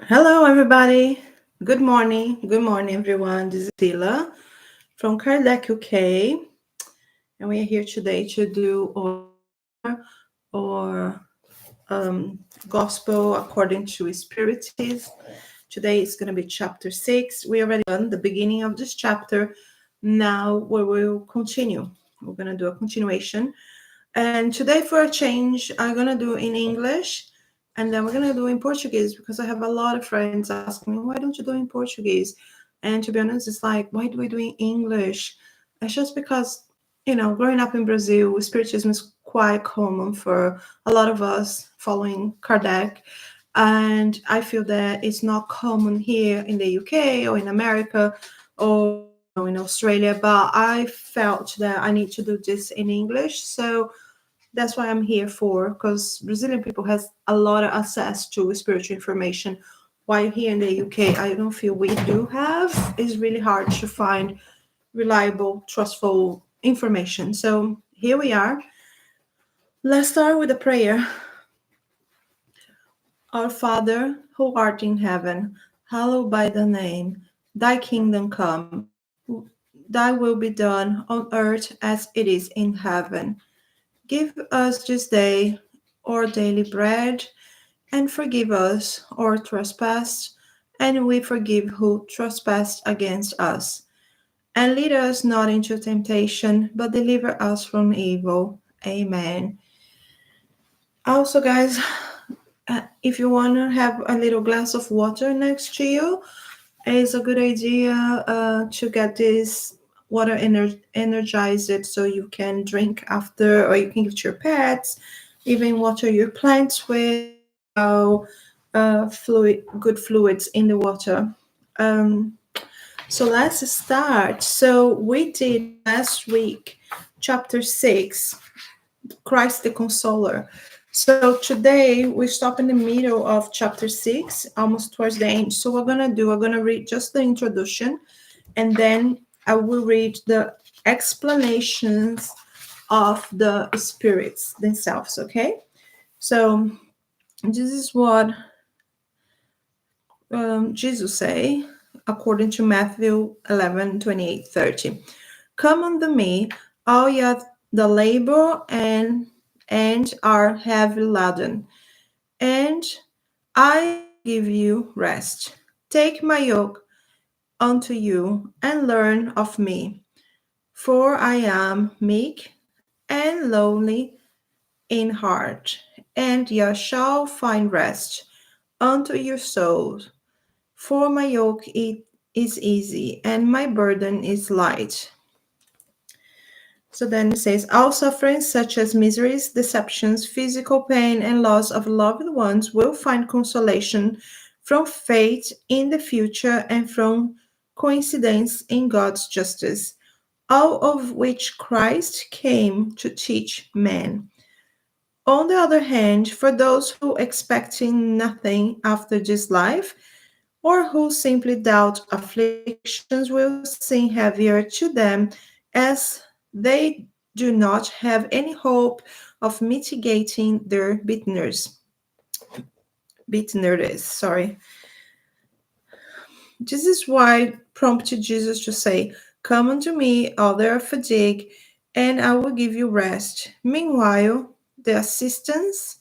Hello, everybody. Good morning. Good morning, everyone. This is Dila from Kardec, UK, and we are here today to do our Gospel According to Spiritism. Today is going to be chapter 6. We already done the beginning of this chapter. Now we will continue. We're going to do a continuation. And today, for a change, I'm going to do in English and then we're going to do in Portuguese because I have a lot of friends asking me, why don't you do in Portuguese? And to be honest, it's like, why do we do in English? It's just because, growing up in Brazil, Spiritism is quite common for a lot of us following Kardec. And I feel that it's not common here in the UK or in America or in Australia, but I felt that I need to do this in English. So that's why I'm here for, because Brazilian people has a lot of access to spiritual information. While here in the UK, I don't feel we do have. It's really hard to find reliable, trustful information. So here we are. Let's start with a prayer. Our Father, who art in heaven, hallowed by thy name. Thy kingdom come. Thy will be done on earth as it is in heaven. Give us this day our daily bread, and forgive us our trespass, and we forgive who trespass against us. And lead us not into temptation, but deliver us from evil. Amen. Also, guys, if you want to have a little glass of water next to you, it's a good idea to get this water energized so you can drink after, or you can give to your pets, even water your plants with, good fluids in the water. Um, so let's start. So we did last week, chapter 6, Christ the Consoler. So today we stop in the middle of chapter 6, almost towards the end. So we're going to read just the introduction, and then I will read the explanations of the spirits themselves, okay? So this is what Jesus say, according to Matthew 11:28-30. Come unto me, all ye that labor and are heavy laden, and I will give you rest. Take my yoke unto you and learn of me, for I am meek and lowly in heart, and ye shall find rest unto your souls. For my yoke it is easy and my burden is light. So then it says, all sufferings such as miseries, deceptions, physical pain, and loss of loved ones will find consolation from fate in the future and from coincidence in God's justice, all of which Christ came to teach men. On the other hand, for those who expecting nothing after this life, or who simply doubt afflictions will seem heavier to them as they do not have any hope of mitigating their bitterness. Sorry. This is why prompted Jesus to say, come unto me, all that are fatigued, and I will give you rest. Meanwhile, the assistance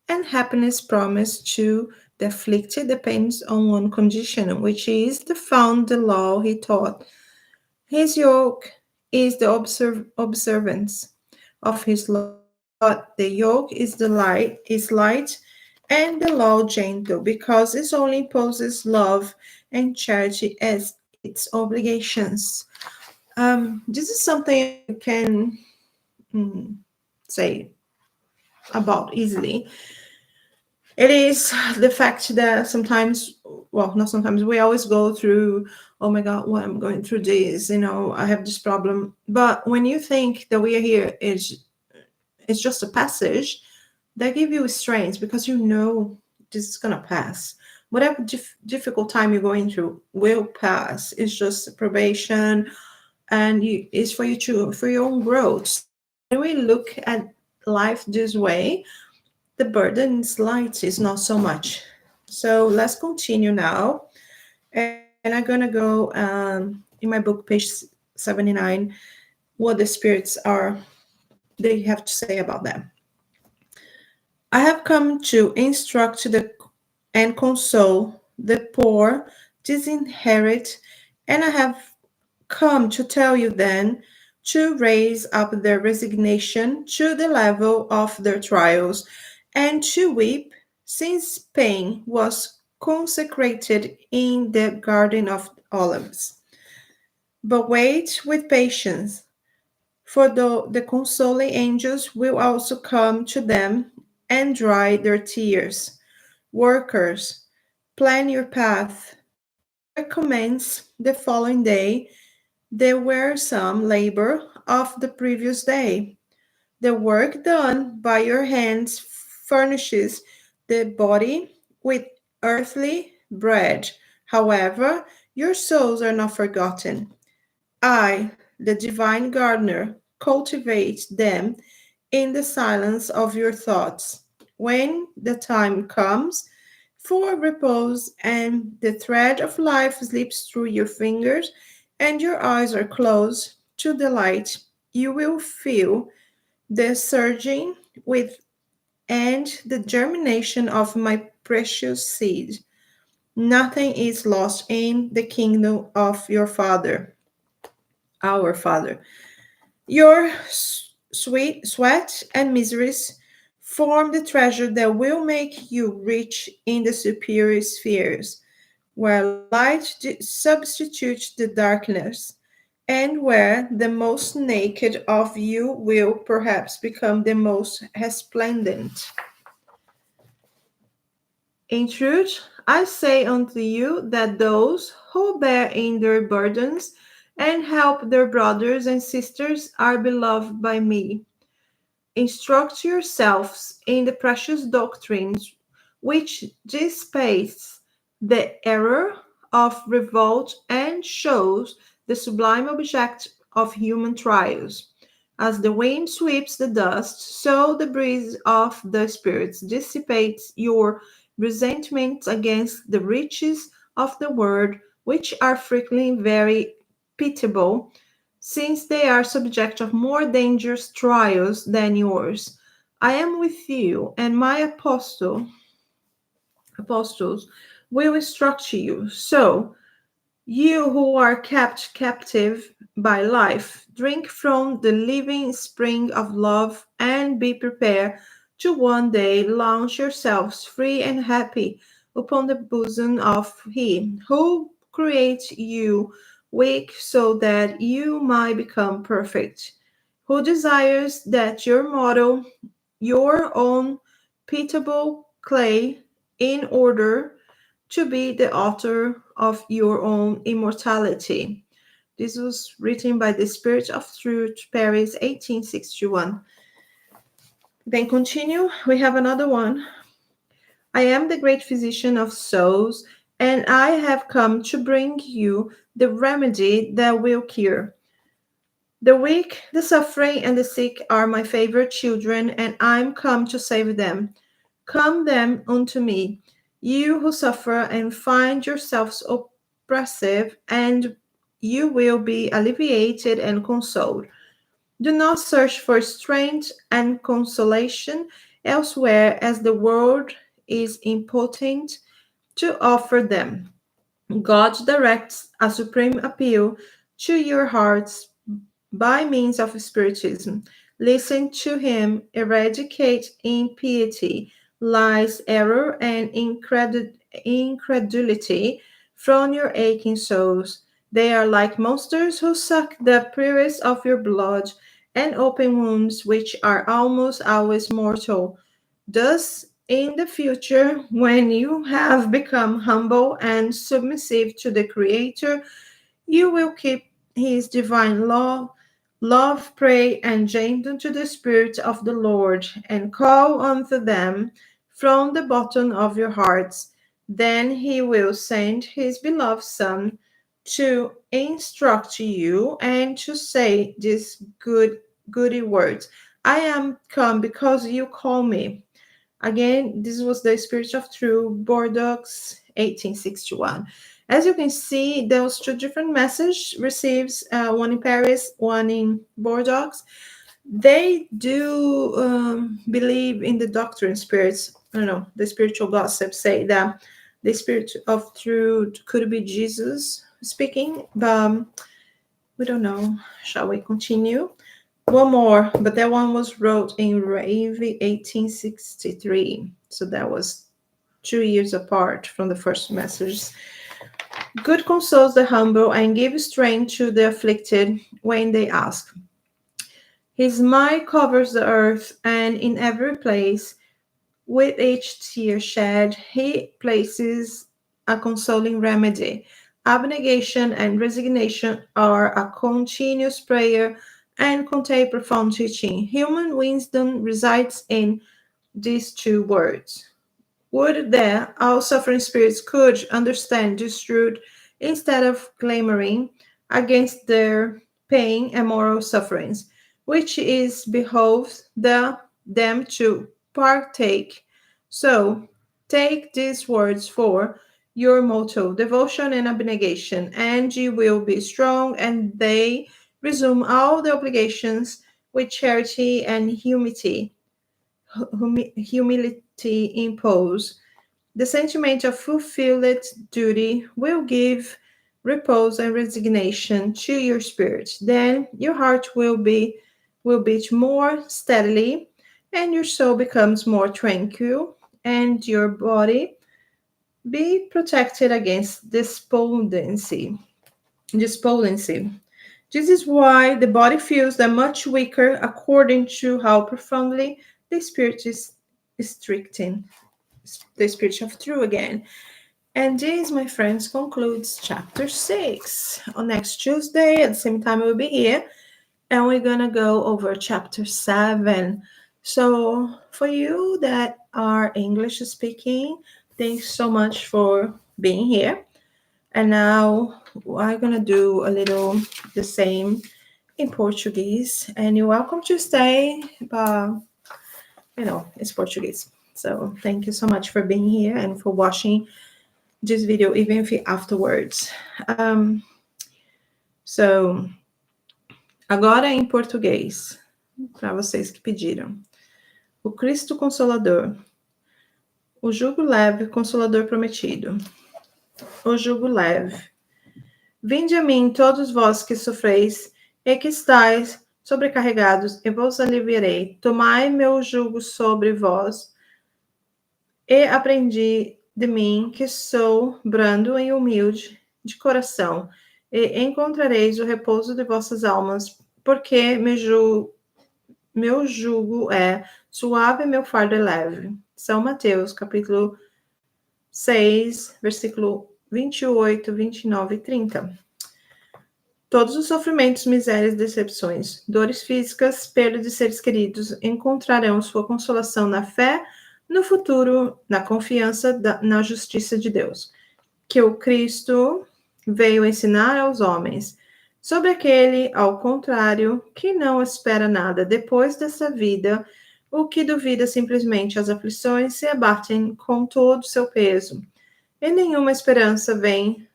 and happiness promised to the afflicted depends on one condition, which is to found the law he taught. His yoke is the observance of his law, but the yoke is light, and the law gentle, because it only imposes love and charity as its obligations. This is something you can say about easily. It is the fact that sometimes, well, not sometimes, we always go through, oh my God, why I'm going through this, I have this problem. But when you think that we are here, it's just a passage, that give you strength because this is going to pass. Whatever difficult time you're going through will pass. It's just probation, and it's for for your own growth. When we look at life this way, the burden is light, is not so much. So let's continue now. And I'm going to go in my book, page 79, what the spirits are, they have to say about them. I have come to instruct and console the poor, disinherit, and I have come to tell you then to raise up their resignation to the level of their trials, and to weep, since pain was consecrated in the Garden of Olives. But wait with patience, for the consoling angels will also come to them and dry their tears. Workers, plan your path. Work commence the following day. There were some labor of the previous day. The work done by your hands furnishes the body with earthly bread. However, your souls are not forgotten. I, the divine gardener, cultivate them in the silence of your thoughts. When the time comes for repose and the thread of life slips through your fingers and your eyes are closed to the light, you will feel the surging with and the germination of my precious seed. Nothing is lost in the kingdom of your Father, our Father. Your sweet sweat and miseries form the treasure that will make you rich in the superior spheres, where light substitutes the darkness, and where the most naked of you will perhaps become the most resplendent. In truth, I say unto you that those who bear in their burdens and help their brothers and sisters are beloved by me. Instruct yourselves in the precious doctrines which dissipates the error of revolt and shows the sublime object of human trials. As the wind sweeps the dust, so the breeze of the spirits dissipates your resentments against the riches of the world, which are frequently very pitiable, since they are subject of more dangerous trials than yours. I am with you, and my apostles will instruct you. So, you who are kept captive by life, drink from the living spring of love and be prepared to one day launch yourselves free and happy upon the bosom of Him who creates you weak so that you might become perfect, who desires that your model, your own pitiable clay, in order to be the author of your own immortality. This was written by the Spirit of Truth, Paris, 1861. Then continue, we have another one. I am the great physician of souls, and I have come to bring you the remedy that will cure. The weak, the suffering, and the sick are my favorite children, and I'm come to save them. Come then unto me, you who suffer and find yourselves oppressive, and you will be alleviated and consoled. Do not search for strength and consolation elsewhere, as the world is impotent to offer them. God directs a supreme appeal to your hearts by means of Spiritism. Listen to him, eradicate impiety, lies, error, and incredulity from your aching souls. They are like monsters who suck the purest of your blood and open wounds which are almost always mortal. Thus, in the future, when you have become humble and submissive to the Creator, you will keep his divine law, love, pray, and gentle to the Spirit of the Lord, and call unto them from the bottom of your hearts. Then he will send his beloved Son to instruct you and to say these goody words. I am come because you call me. Again, this was the Spirit of Truth, Bordeaux, 1861. As you can see, those two different messages receives, one in Paris, one in Bordeaux. They do believe in the doctrine spirits. I don't know, the spiritual gossips say that the Spirit of Truth could be Jesus speaking, but we don't know. Shall we continue? One more, but that one was wrote in Rave 1863. So that was 2 years apart from the first message. Good consoles the humble and gives strength to the afflicted when they ask. His might covers the earth, and in every place, with each tear shed, he places a consoling remedy. Abnegation and resignation are a continuous prayer and contain profound teaching. Human wisdom resides in these two words. Would that all suffering spirits could understand this truth instead of clamoring against their pain and moral sufferings, which is behoves them to partake. So take these words for your motto, devotion and abnegation, and you will be strong, and they resume all the obligations with charity and humility impose. The sentiment of fulfilled duty will give repose and resignation to your spirit. Then your heart will beat more steadily, and your soul becomes more tranquil, and your body be protected against despondency. Despondency. This is why the body feels that much weaker according to how profoundly the spirit is restricting the Spirit of Truth again. And this, my friends, concludes chapter 6. On next Tuesday, at the same time, we'll be here, and we're going to go over chapter 7. So, for you that are English speaking, thanks so much for being here. And now I'm going to do a little the same in Portuguese. And you're welcome to stay, but it's Portuguese. So thank you so much for being here and for watching this video, even if afterwards. So, agora em português, para vocês que pediram. O Cristo Consolador. O jugo leve, Consolador prometido. O jugo leve. Vinde a mim, todos vós que sofreis e que estáis sobrecarregados, e vos aliviarei. Tomai meu jugo sobre vós, e aprendi de mim, que sou brando e humilde de coração, e encontrareis o repouso de vossas almas, porque meu jugo é suave e meu fardo é leve. São Mateus, capítulo 6, versículo 28, 29 e 30. Todos os sofrimentos, misérias, decepções, dores físicas, perda de seres queridos, encontrarão sua consolação na fé, no futuro, na confiança na justiça de Deus, que o Cristo veio ensinar aos homens. Sobre aquele, ao contrário, que não espera nada depois dessa vida, o que duvida simplesmente as aflições se abatem com todo o seu peso, e nenhuma esperança vem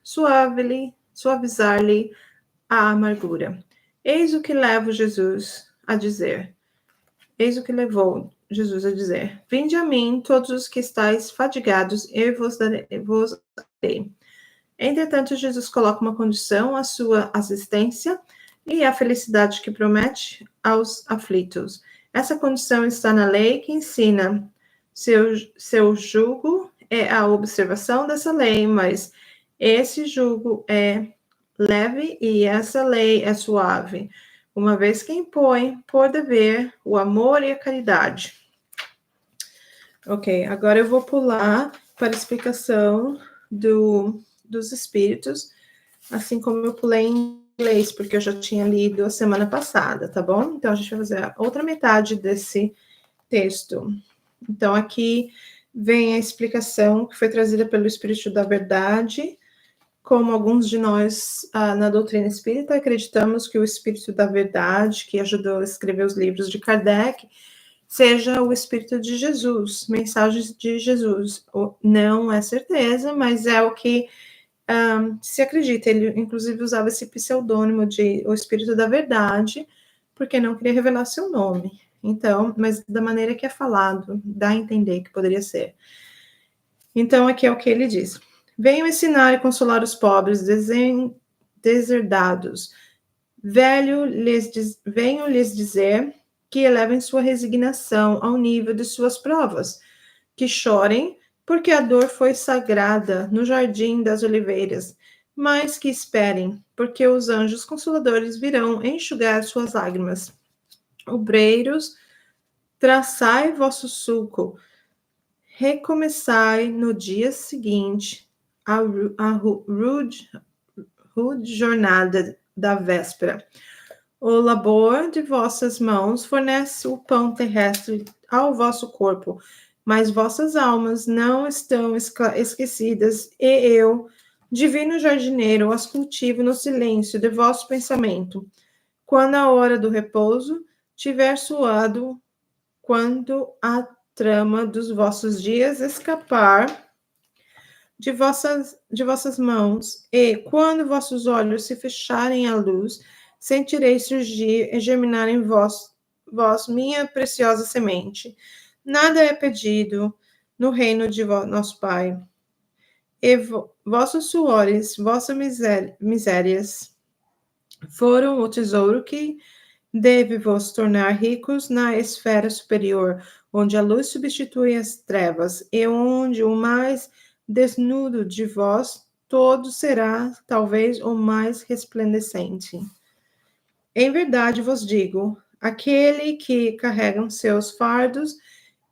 suavizar-lhe a amargura. Eis o que levou Jesus a dizer. Vinde a mim, todos os que estáis fadigados, e vos darei. Entretanto, Jesus coloca uma condição à sua assistência e à felicidade que promete aos aflitos. Essa condição está na lei que ensina. Seu jugo é a observação dessa lei, mas esse jugo é leve e essa lei é suave, uma vez que impõe por dever o amor e a caridade. Ok, agora eu vou pular para a explicação dos espíritos, assim como eu pulei em inglês, porque eu já tinha lido a semana passada, tá bom? Então, a gente vai fazer a outra metade desse texto. Então, aqui vem a explicação que foi trazida pelo Espírito da Verdade. Como alguns de nós, na doutrina espírita, acreditamos que o Espírito da Verdade, que ajudou a escrever os livros de Kardec, seja o Espírito de Jesus, mensagens de Jesus. Não é certeza, mas é o que se acredita. Ele, inclusive, usava esse pseudônimo de o Espírito da Verdade, porque não queria revelar seu nome. Então, mas da maneira que é falado, dá a entender que poderia ser. Então, aqui é o que ele diz. Venham ensinar e consolar os pobres deserdados. Venho lhes dizer que elevem sua resignação ao nível de suas provas, que chorem, porque a dor foi sagrada no jardim das oliveiras, mas que esperem, porque os anjos consoladores virão enxugar suas lágrimas. Obreiros, traçai vosso sulco, recomeçai no dia seguinte a rude jornada da véspera. O labor de vossas mãos fornece o pão terrestre ao vosso corpo, mas vossas almas não estão esquecidas, e eu, divino jardineiro, as cultivo no silêncio de vosso pensamento. Quando a hora do repouso tiver suado, quando a trama dos vossos dias escapar de vossas mãos, e quando vossos olhos se fecharem à luz, sentireis surgir e germinar em vós, minha preciosa semente. Nada é pedido no reino de nosso Pai. E vossos suores, vossas misérias, foram o tesouro que deve vos tornar ricos na esfera superior, onde a luz substitui as trevas, e onde o mais desnudo de vós todo será, talvez, o mais resplandecente. Em verdade vos digo, aquele que carregam seus fardos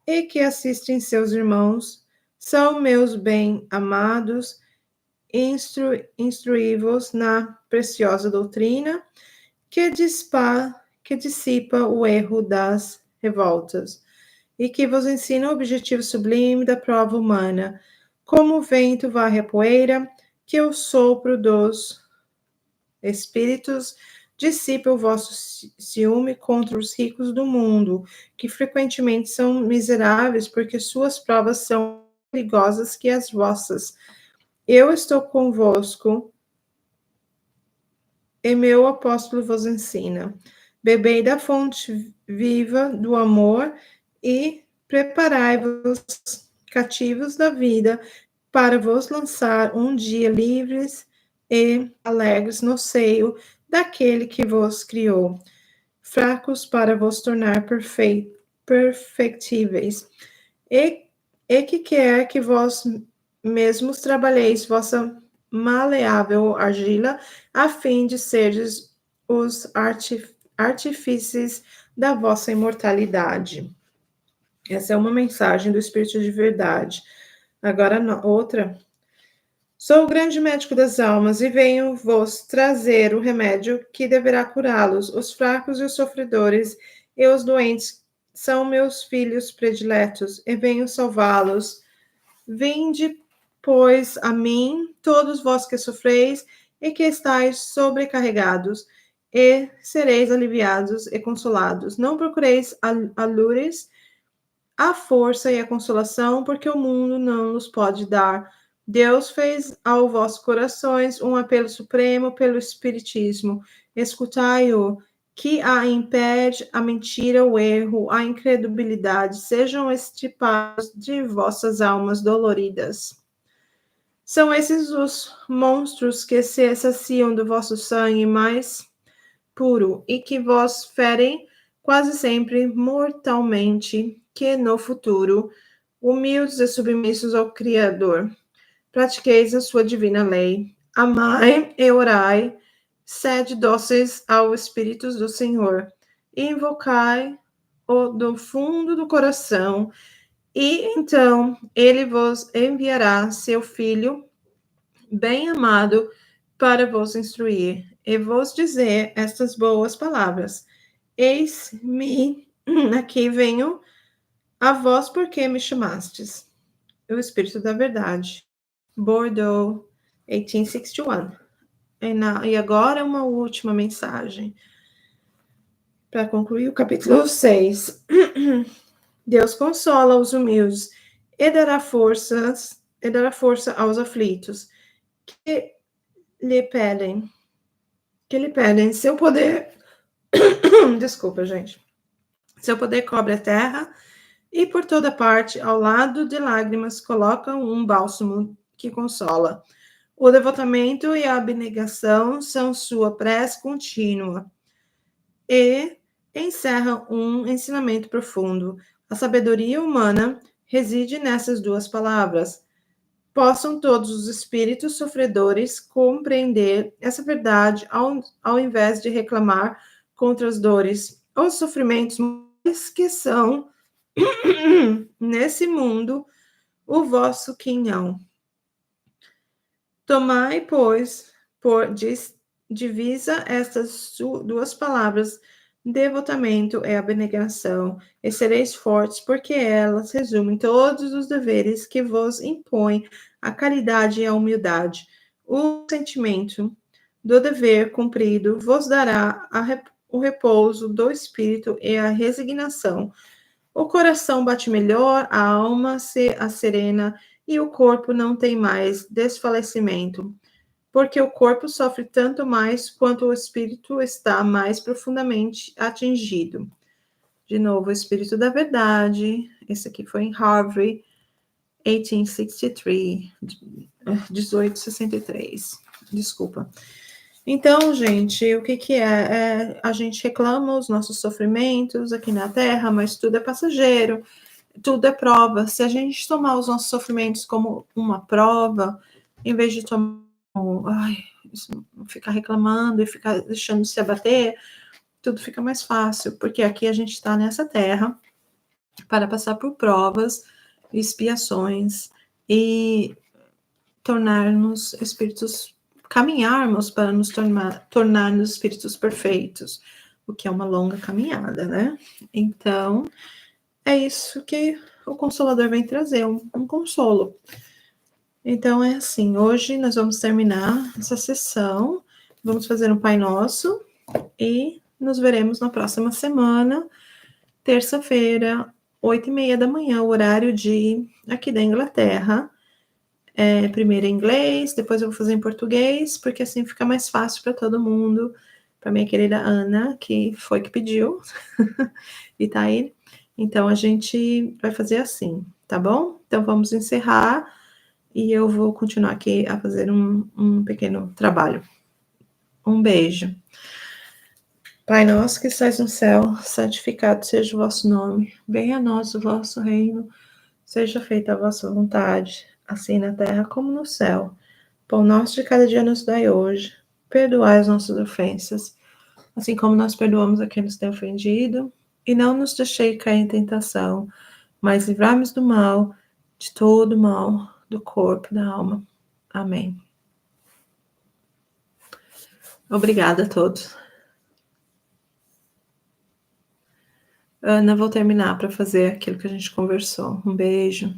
e que assistem seus irmãos são meus bem-amados, instruí-vos na preciosa doutrina que dissipa o erro das revoltas e que vos ensina o objetivo sublime da prova humana, como o vento varre a poeira, que o sopro dos espíritos dissipa o vosso ciúme contra os ricos do mundo, que frequentemente são miseráveis porque suas provas são perigosas que as vossas. Eu estou convosco, e meu apóstolo vos ensina. Bebei da fonte viva do amor e preparai-vos cativos da vida para vos lançar um dia livres e alegres no seio daquele que vos criou, fracos para vos tornar perfectíveis, e que quer que vós mesmos trabalheis vossa maleável argila, a fim de seres os artífices da vossa imortalidade. Essa é uma mensagem do Espírito de Verdade. Agora, outra. Sou o grande médico das almas e venho vos trazer o remédio que deverá curá-los. Os fracos e os sofredores e os doentes são meus filhos prediletos e venho salvá-los. Vinde, pois, a mim, todos vós que sofreis e que estáis sobrecarregados, e sereis aliviados e consolados. Não procureis alures, a força e a consolação, porque o mundo não nos pode dar. Deus fez ao vossos corações um apelo supremo pelo Espiritismo. Escutai-o, que a impede a mentira, o erro, a incredulidade, sejam extirpados de vossas almas doloridas. São esses os monstros que se saciam do vosso sangue mais puro e que vos ferem quase sempre mortalmente, que no futuro, humildes e submissos ao Criador, pratiqueis a sua divina lei, amai e orai, sede dóceis ao Espírito do Senhor, e invocai-o do fundo do coração, e então ele vos enviará seu Filho bem-amado para vos instruir e vos dizer estas boas palavras. Eis-me, aqui venho a vós porque me chamastes. O Espírito da Verdade. Bordeaux, 1861. E agora uma última mensagem para concluir o capítulo 6. Deus consola os humildes e dará força aos aflitos que lhe pedem, seu poder. Desculpa, gente. Seu poder cobre a terra e por toda parte, ao lado de lágrimas, coloca um bálsamo que consola. O devotamento e a abnegação são sua prece contínua e encerra um ensinamento profundo. A sabedoria humana reside nessas duas palavras. Possam todos os espíritos sofredores compreender essa verdade ao invés de reclamar contra as dores ou sofrimentos que são nesse mundo o vosso quinhão. Tomai, pois, por divisa estas duas palavras, devotamento e abnegação, e sereis fortes, porque elas resumem todos os deveres que vos impõem a caridade e a humildade. O sentimento do dever cumprido vos dará o repouso do espírito e a resignação. O coração bate melhor, a alma se asserena e o corpo não tem mais desfalecimento, porque o corpo sofre tanto mais quanto o espírito está mais profundamente atingido. De novo, o espírito da verdade. Esse aqui foi em Harvard, 1863. Desculpa. Então, gente, o que é? A gente reclama os nossos sofrimentos aqui na Terra, mas tudo é passageiro, tudo é prova. Se a gente tomar os nossos sofrimentos como uma prova, em vez de tomar, ficar reclamando e ficar deixando se abater, tudo fica mais fácil, porque aqui a gente está nessa Terra para passar por provas, expiações e tornar-nos espíritos, caminharmos para nos tornar-nos espíritos perfeitos, o que é uma longa caminhada, né? Então, é isso que o Consolador vem trazer, um consolo. Então, é assim, hoje nós vamos terminar essa sessão, vamos fazer um Pai Nosso e nos veremos na próxima semana, terça-feira, 8h30 da manhã, o horário de aqui da Inglaterra. Primeiro em inglês, depois eu vou fazer em português, porque assim fica mais fácil para todo mundo, para minha querida Ana, que foi que pediu, e tá aí. Então, a gente vai fazer assim, tá bom? Então, vamos encerrar, e eu vou continuar aqui a fazer um pequeno trabalho. Um beijo. Pai nosso que estais no céu, santificado seja o vosso nome, venha a nós o vosso reino, seja feita a vossa vontade, assim na terra como no céu. Pão nosso de cada dia nos dai hoje. Perdoai as nossas ofensas, assim como nós perdoamos a quem nos tem ofendido. E não nos deixei cair em tentação, mas livrai-nos do mal, de todo mal, do corpo e da alma. Amém. Obrigada a todos. Ana, vou terminar para fazer aquilo que a gente conversou. Um beijo.